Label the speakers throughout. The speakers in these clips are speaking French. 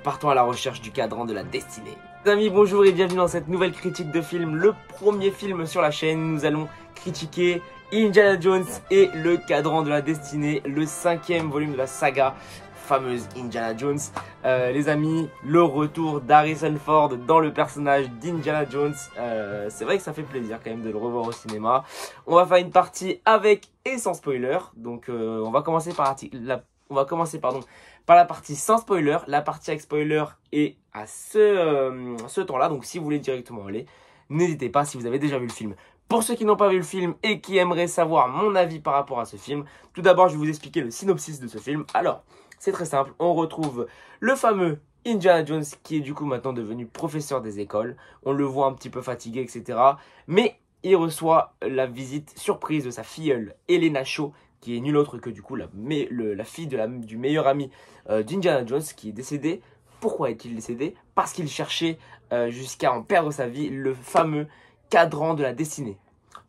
Speaker 1: partons à la recherche du cadran de la destinée. Les amis, bonjour et bienvenue dans cette nouvelle critique de film, le premier film sur la chaîne. Nous allons critiquer Indiana Jones et le cadran de la destinée, le 5e volume de la saga fameuse Indiana Jones. Les amis, le retour d'Harrison Ford dans le personnage d'Indiana Jones. C'est vrai que ça fait plaisir quand même de le revoir au cinéma. On va faire une partie avec et sans spoiler. Donc on va commencer par la partie sans spoiler. La partie avec spoiler est à ce temps-là. Donc si vous voulez directement aller, n'hésitez pas si vous avez déjà vu le film. Pour ceux qui n'ont pas vu le film et qui aimeraient savoir mon avis par rapport à ce film, tout d'abord je vais vous expliquer le synopsis de ce film. Alors, c'est très simple, on retrouve le fameux Indiana Jones qui est du coup maintenant devenu professeur des écoles. On le voit un petit peu fatigué, etc. Mais il reçoit la visite surprise de sa filleule Helena Shaw, qui est nulle autre que du coup la fille du meilleur ami d'Indiana Jones qui est décédé. Pourquoi est-il décédé? Parce qu'il cherchait jusqu'à en perdre sa vie le fameux cadran de la destinée.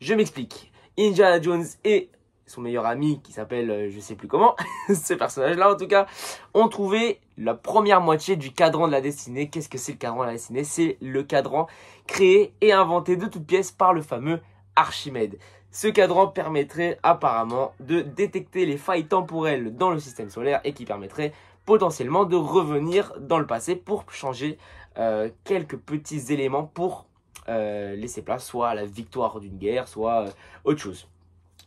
Speaker 1: Je m'explique. Indiana Jones et son meilleur ami qui s'appelle je sais plus comment, ce personnage-là en tout cas, ont trouvé la première moitié du cadran de la destinée. Qu'est-ce que c'est le cadran de la destinée? C'est le cadran créé et inventé de toutes pièces par le fameux Archimède. Ce cadran permettrait apparemment de détecter les failles temporelles dans le système solaire et qui permettrait potentiellement de revenir dans le passé pour changer quelques petits éléments pour laisser place soit à la victoire d'une guerre, soit autre chose.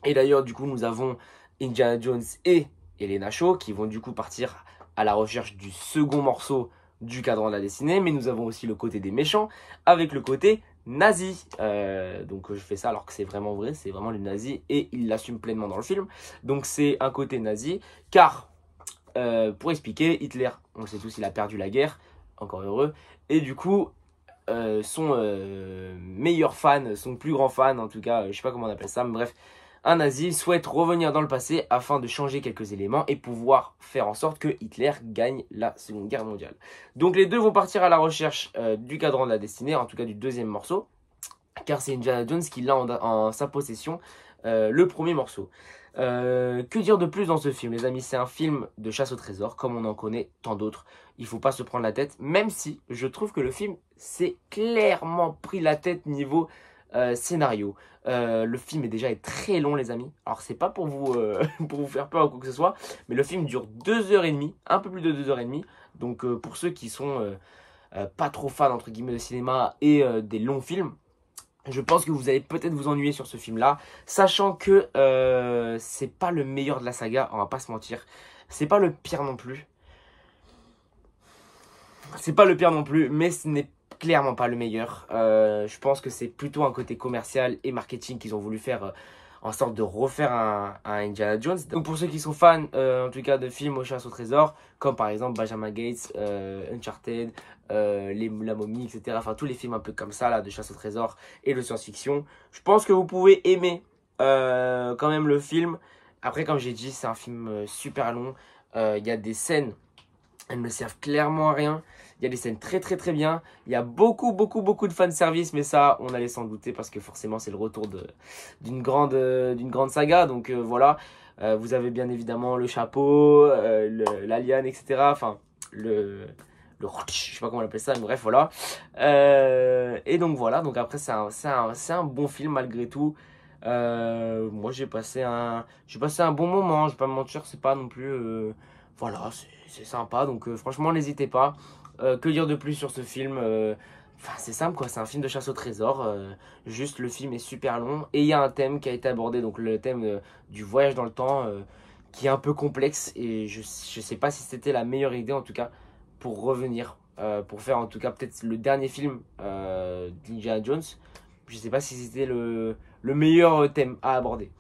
Speaker 1: Et d'ailleurs, du coup, nous avons Indiana Jones et Helena Shaw qui vont du coup partir à la recherche du second morceau du cadran de la destinée. Mais nous avons aussi le côté des méchants avec le côté nazi. Donc je fais ça alors que c'est vraiment vrai, c'est vraiment les nazis et il l'assume pleinement dans le film. Donc c'est un côté nazi car, pour expliquer, Hitler, on le sait tous, il a perdu la guerre, encore heureux. Et du coup, son meilleur fan, son plus grand fan en tout cas, je sais pas comment on appelle ça, mais bref, un nazi souhaite revenir dans le passé afin de changer quelques éléments et pouvoir faire en sorte que Hitler gagne la Seconde Guerre mondiale. Donc les deux vont partir à la recherche du cadran de la destinée, en tout cas du deuxième morceau, car c'est Indiana Jones qui l'a en sa possession le premier morceau. Que dire de plus dans ce film, les amis? C'est un film de chasse au trésor, comme on en connaît tant d'autres. Il faut pas se prendre la tête, même si je trouve que le film s'est clairement pris la tête niveau scénario. Le film est très long, les amis. Alors c'est pas pour vous pour vous faire peur ou quoi que ce soit, mais le film dure 2h30, un peu plus de 2h30. Donc pour ceux qui sont pas trop fans entre guillemets de cinéma et des longs films, je pense que vous allez peut-être vous ennuyer sur ce film-là, sachant que c'est pas le meilleur de la saga, on va pas se mentir. C'est pas le pire non plus. C'est pas le pire non plus, mais ce n'est clairement pas le meilleur. Je pense que c'est plutôt un côté commercial et marketing qu'ils ont voulu faire en sorte de refaire un Indiana Jones. Donc pour ceux qui sont fans, en tout cas, de films aux chasses au trésor, comme par exemple Benjamin Gates, Uncharted, La Momie, etc. Enfin tous les films un peu comme ça là, de chasse au trésor et de science-fiction. Je pense que vous pouvez aimer quand même le film. Après, comme j'ai dit, c'est un film super long. Il y a des scènes, elles ne servent clairement à rien. Il y a des scènes très bien. Il y a beaucoup de fanservice, mais ça, on allait s'en douter parce que forcément, c'est le retour d'une grande saga. Donc voilà, vous avez bien évidemment le chapeau, la liane, etc. Enfin, je sais pas comment on appelle ça, mais bref, voilà. Et donc voilà, donc après, c'est un bon film malgré tout. Moi, j'ai passé un bon moment, je vais pas me mentir, c'est pas non plus... voilà, c'est sympa, donc franchement, n'hésitez pas. Que dire de plus sur ce film? Enfin, c'est simple quoi, c'est un film de chasse au trésor. Juste, le film est super long et il y a un thème qui a été abordé, donc le thème du voyage dans le temps, qui est un peu complexe. Et je sais pas si c'était la meilleure idée en tout cas pour revenir, pour faire en tout cas peut-être le dernier film d'Indiana Jones. Je sais pas si c'était le meilleur thème à aborder.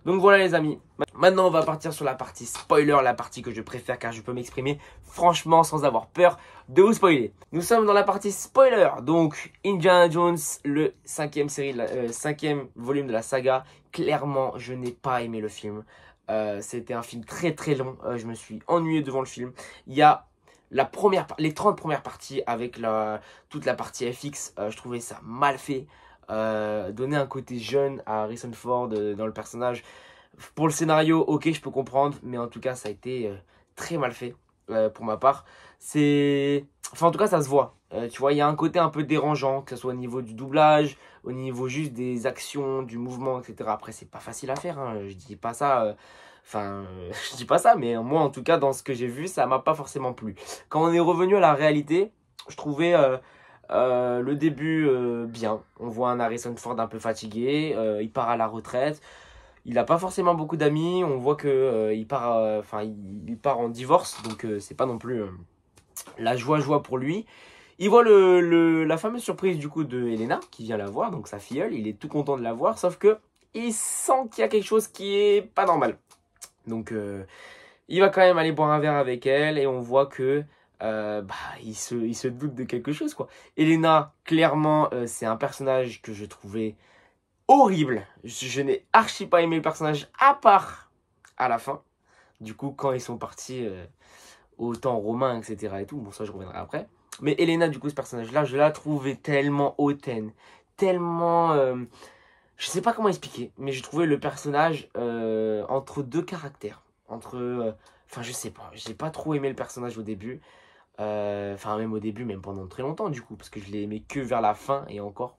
Speaker 1: Donc voilà les amis, maintenant on va partir sur la partie spoiler, la partie que je préfère car je peux m'exprimer franchement sans avoir peur de vous spoiler. Nous sommes dans la partie spoiler, donc Indiana Jones, le 5e volume de la saga. Clairement je n'ai pas aimé le film, c'était un film très long, je me suis ennuyé devant le film. Il y a les 30 premières parties avec toute la partie FX, je trouvais ça mal fait. Donner un côté jeune à Harrison Ford dans le personnage. Pour le scénario, ok, je peux comprendre, mais en tout cas, ça a été très mal fait. pour ma part. C'est... Enfin, en tout cas, ça se voit. Tu vois, il y a un côté un peu dérangeant, que ce soit au niveau du doublage, au niveau juste des actions, du mouvement, etc. Après, c'est pas facile à faire, hein. Je dis pas ça... Enfin, je dis pas ça, mais moi, en tout cas, dans ce que j'ai vu, ça m'a pas forcément plu. Quand on est revenu à la réalité, je trouvais le début bien. On voit un Harrison Ford un peu fatigué, il part à la retraite. Il n'a pas forcément beaucoup d'amis. On voit que il part en divorce, donc c'est pas non plus la joie pour lui. Il voit la fameuse surprise du coup de Elena qui vient la voir, donc sa filleule. Il est tout content de la voir, sauf que il sent qu'il y a quelque chose qui est pas normal. Donc il va quand même aller boire un verre avec elle et on voit que il se doute de quelque chose, quoi. Elena, clairement, c'est un personnage que je trouvais horrible. Je n'ai archi pas aimé le personnage à part à la fin. Du coup, quand ils sont partis au temps romain, etc. et tout. Bon, ça, je reviendrai après. Mais Elena, du coup, ce personnage-là, je la trouvais tellement hautaine. Tellement... je sais pas comment expliquer. Mais je trouvais le personnage entre deux caractères. Enfin, je sais pas. J'ai pas trop aimé le personnage au début. Enfin, même au début, même pendant très longtemps, du coup. Parce que je l'ai aimé que vers la fin et encore.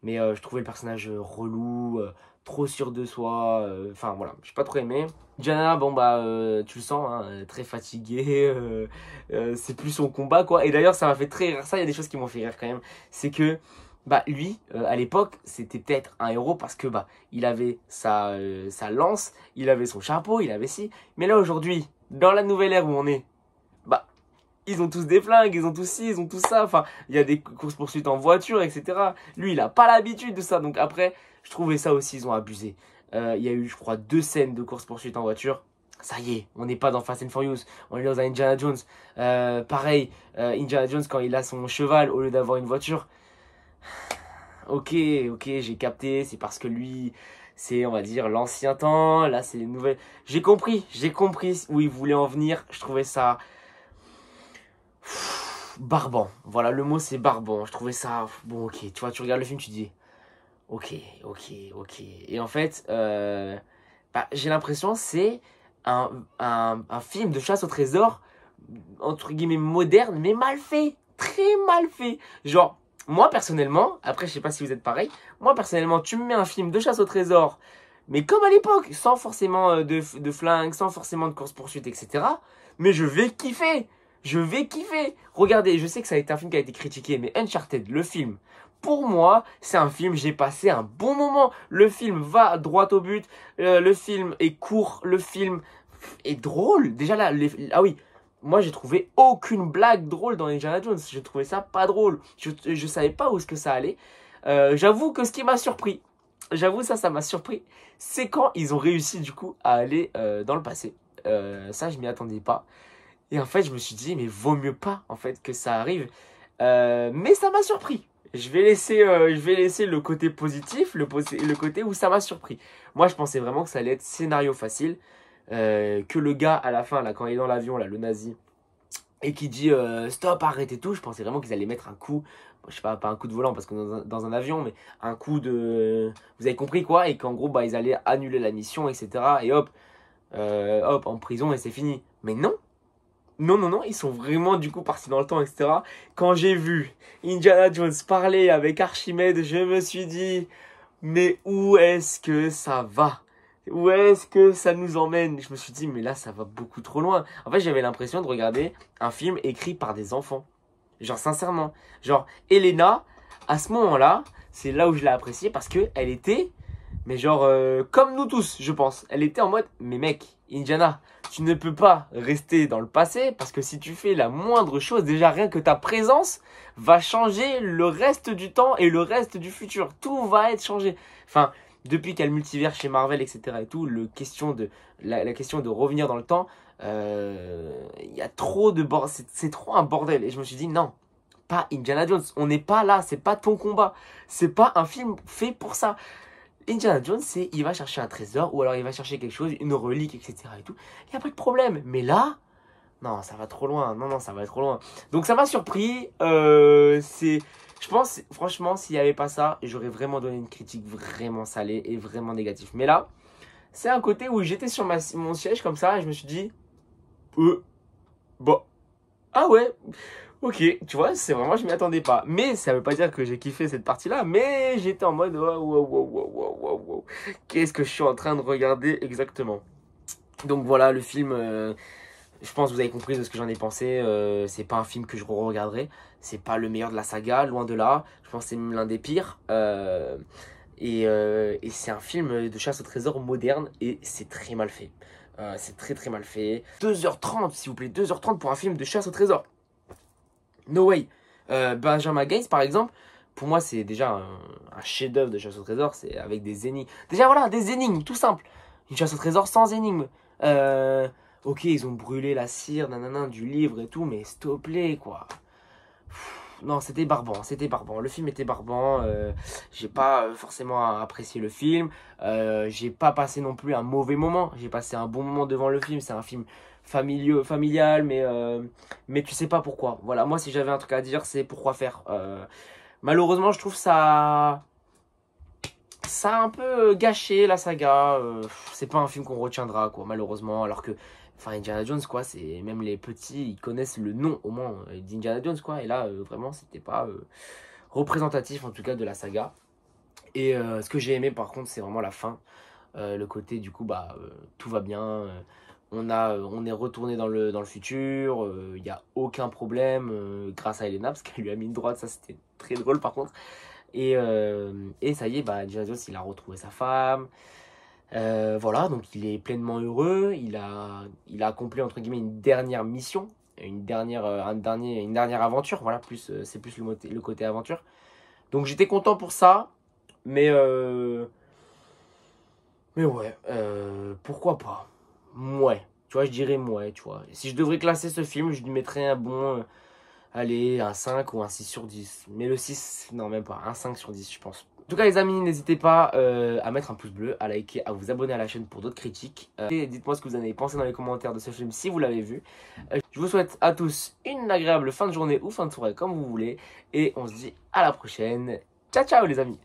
Speaker 1: Mais je trouvais le personnage relou, trop sûr de soi. Enfin voilà, j'ai pas trop aimé. Diana, bon bah tu le sens, hein, très fatiguée. C'est plus son combat, quoi. Et d'ailleurs, ça m'a fait très rire. Ça, il y a des choses qui m'ont fait rire quand même. C'est que bah lui, à l'époque, c'était peut-être un héros parce que bah il avait sa lance, il avait son chapeau, il avait ci. Mais là aujourd'hui, dans la nouvelle ère où on est, bah ils ont tous des flingues, ils ont tous ci, ils ont tout ça. Enfin, il y a des courses-poursuites en voiture, etc. Lui, il a pas l'habitude de ça. Donc après, je trouvais ça aussi, ils ont abusé. Il y a eu, je crois, 2 scènes de courses-poursuites en voiture. Ça y est, on n'est pas dans Fast and Furious, on est dans un Indiana Jones. Pareil, Indiana Jones, quand il a son cheval au lieu d'avoir une voiture. Ok, j'ai capté, c'est parce que lui, c'est, on va dire, l'ancien temps. Là, c'est les nouvelles. J'ai compris où il voulait en venir. Je trouvais ça barbant. Voilà, le mot c'est barbant. Je trouvais ça... Bon, ok, tu vois, tu regardes le film, tu dis... Ok. Et en fait, j'ai l'impression c'est un film de chasse au trésor, entre guillemets, moderne, mais mal fait. Très mal fait. Genre, moi, personnellement, après, je sais pas si vous êtes pareil, moi, personnellement, tu me mets un film de chasse au trésor, mais comme à l'époque, sans forcément de flingues, sans forcément de course-poursuite, etc. Mais je vais kiffer. Je vais kiffer. Regardez, je sais que ça a été un film qui a été critiqué, mais Uncharted, le film, pour moi, c'est un film, j'ai passé un bon moment. Le film va droit au but, le film est court, le film est drôle. Déjà là, ah oui, moi j'ai trouvé aucune blague drôle dans Indiana Jones. Je trouvais ça pas drôle. Je savais pas où est-ce que ça allait. J'avoue que ce qui m'a surpris, j'avoue ça m'a surpris, c'est quand ils ont réussi du coup à aller dans le passé. Ça, je m'y attendais pas. Et en fait, je me suis dit, mais vaut mieux pas en fait que ça arrive. Mais ça m'a surpris. Je vais laisser le côté positif, le côté où ça m'a surpris. Moi, je pensais vraiment que ça allait être scénario facile. Que le gars, à la fin, là, quand il est dans l'avion, là, le nazi, et qui dit stop, arrête et tout, je pensais vraiment qu'ils allaient mettre un coup, je sais pas un coup de volant parce que dans un avion, mais un coup de... Vous avez compris quoi? Et qu'en gros, bah, ils allaient annuler la mission, etc. Et hop, en prison et c'est fini. Mais non! Non, ils sont vraiment du coup partis dans le temps, etc. Quand j'ai vu Indiana Jones parler avec Archimède, je me suis dit, mais où est-ce que ça va? Où est-ce que ça nous emmène? Je me suis dit, mais là, ça va beaucoup trop loin. En fait, j'avais l'impression de regarder un film écrit par des enfants. Genre, sincèrement. Genre, Elena, à ce moment-là, c'est là où je l'ai appréciée parce que elle était, mais genre, comme nous tous, je pense. Elle était en mode, mais mec, Indiana, tu ne peux pas rester dans le passé parce que si tu fais la moindre chose, déjà rien que ta présence va changer le reste du temps et le reste du futur. Tout va être changé. Enfin, depuis qu'il y a le multivers chez Marvel, etc. et tout, la question de revenir dans le temps, il y a trop de bordel. C'est trop un bordel. Et je me suis dit, non, pas Indiana Jones. On n'est pas là. C'est pas ton combat. C'est pas un film fait pour ça. Indiana Jones, c'est il va chercher un trésor ou alors il va chercher quelque chose, une relique, etc. et tout. Il n'y a pas de problème. Mais là, non, ça va trop loin. Non, ça va trop loin. Donc ça m'a surpris. Je pense, franchement, s'il n'y avait pas ça, j'aurais vraiment donné une critique vraiment salée et vraiment négative. Mais là, c'est un côté où j'étais sur mon siège comme ça et je me suis dit, Bon, ah ouais, ok, tu vois, c'est vraiment, je m'y attendais pas. Mais ça veut pas dire que j'ai kiffé cette partie-là, mais j'étais en mode, wow, wow, wow, wow, wow, wow, wow. Qu'est-ce que je suis en train de regarder exactement? Donc voilà, le film, je pense que vous avez compris de ce que j'en ai pensé. C'est pas un film que je regarderai. C'est pas le meilleur de la saga, loin de là. Je pense que c'est même l'un des pires. Et c'est un film de chasse au trésor moderne et c'est très mal fait. C'est très très mal fait. 2h30, s'il vous plaît, 2h30 pour un film de chasse au trésor. No way. Benjamin Gates, par exemple, pour moi, c'est déjà un chef-d'œuvre de chasse au trésor. C'est avec des énigmes. Déjà, voilà, des énigmes, tout simple. Une chasse au trésor sans énigmes. Ok, ils ont brûlé la cire, nanana, du livre et tout, mais s'il te plaît, quoi. Non, c'était barbant, c'était barbant. Le film était barbant. J'ai pas forcément apprécié le film. J'ai pas passé non plus un mauvais moment. J'ai passé un bon moment devant le film. C'est un film familial, mais tu sais pas pourquoi. Voilà, moi, si j'avais un truc à dire, c'est pourquoi faire. Malheureusement, je trouve ça a un peu gâché la saga. C'est pas un film qu'on retiendra, quoi, malheureusement. Alors que, enfin, Indiana Jones, quoi, c'est même les petits, ils connaissent le nom au moins d'Indiana Jones, quoi. Et là, vraiment, c'était pas représentatif, en tout cas, de la saga. Et ce que j'ai aimé, par contre, c'est vraiment la fin. Le côté, du coup, bah, tout va bien. On est retourné dans le futur. Il n'y a aucun problème grâce à Elena, parce qu'elle lui a mis une droite. Ça, c'était très drôle, par contre. Et ça y est, bah, Indiana Jones, il a retrouvé sa femme. Voilà, donc il est pleinement heureux. Il a accompli, entre guillemets, une dernière mission. Une dernière aventure. Voilà, c'est plus le côté aventure. Donc j'étais content pour ça. Mais, mais ouais, pourquoi pas? Mouais. Tu vois, je dirais mouais, tu vois. Si je devrais classer ce film, je lui mettrais un bon... allez, un 5 ou un 6/10. Mais le 6, non, même pas. Un 5/10, je pense. En tout cas, les amis, n'hésitez pas à mettre un pouce bleu, à liker, à vous abonner à la chaîne pour d'autres critiques. Et dites-moi ce que vous en avez pensé dans les commentaires de ce film si vous l'avez vu. Je vous souhaite à tous une agréable fin de journée ou fin de soirée, comme vous voulez. Et on se dit à la prochaine. Ciao, ciao, les amis!